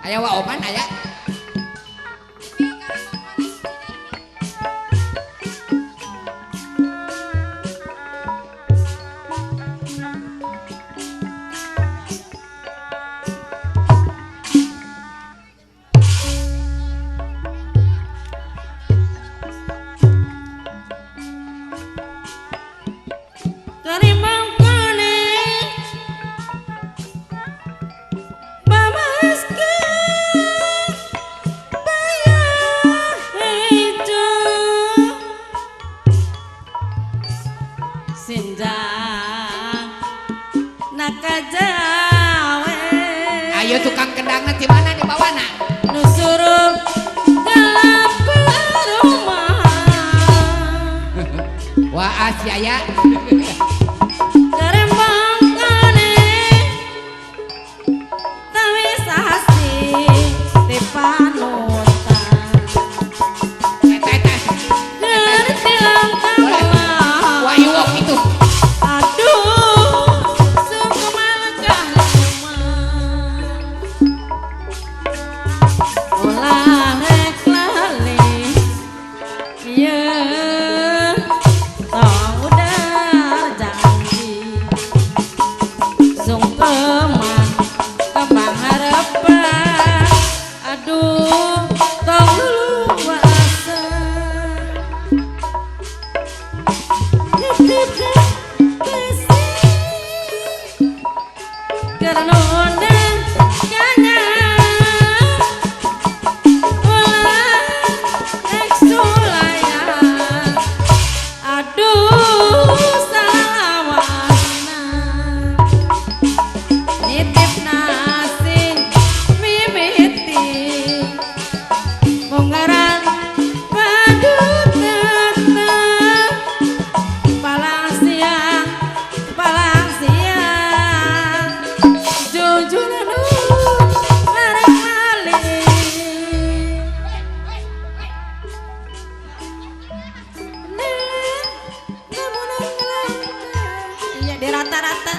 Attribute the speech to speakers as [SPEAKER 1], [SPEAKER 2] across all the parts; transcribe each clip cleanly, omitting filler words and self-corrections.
[SPEAKER 1] Aya wa oman aya. Ayo tukang kendangna di mana di bawahna?
[SPEAKER 2] Nu suruh gelap rumah.
[SPEAKER 1] Wah Asia
[SPEAKER 2] Kerembang kane tawi sasi di panutan.
[SPEAKER 1] Eta.
[SPEAKER 2] Gertilang kamulah.
[SPEAKER 1] Wah iwok itu.
[SPEAKER 2] Aduh, suku malakah rumah. Olah rek lali, iya, tong udah janji. Sungkeman kembang harapan, aduh, tong luasa. Karena undang kanya ulah eksulaya, aduh salawana nitip nasi mimiti bongkaran padut tetep palang siang jujur aduh larang malih iya di rata-rata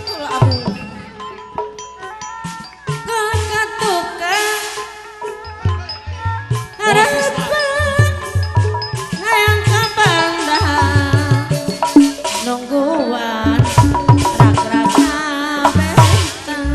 [SPEAKER 2] kalau abu kon katuka harapan hayang kabandang nungguan rak-rak bentang.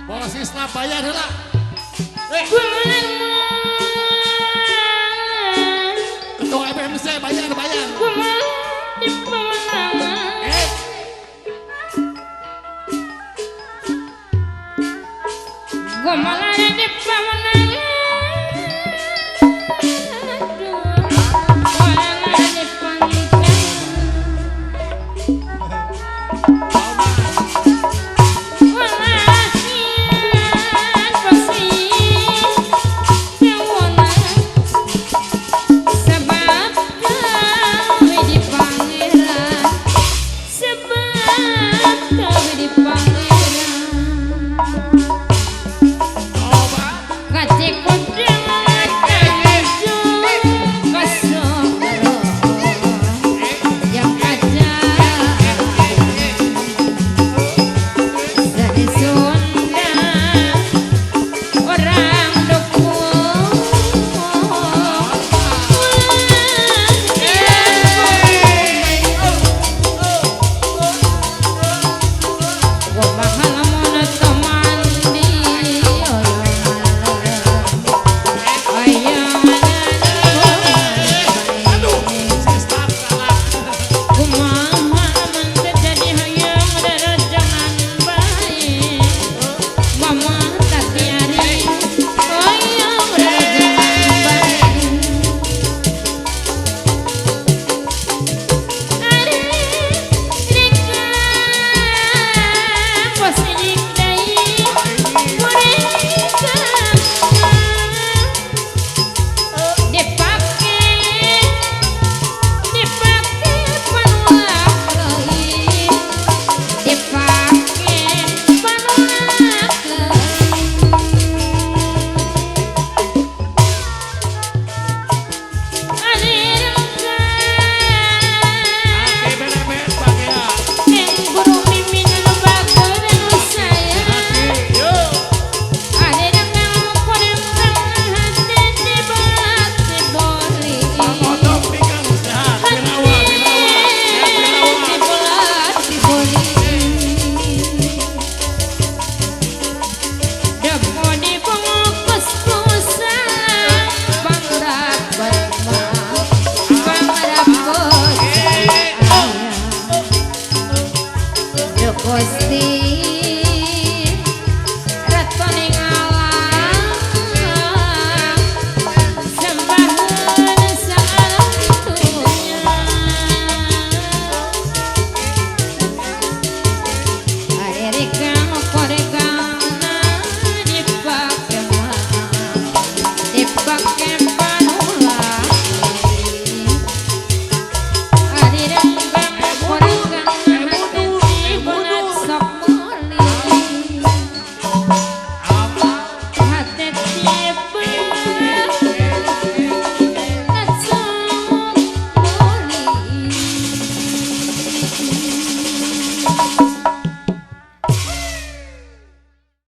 [SPEAKER 3] Bos isna bayar heula. Ketua FMC bayar.
[SPEAKER 2] Gua malah di pemenangan.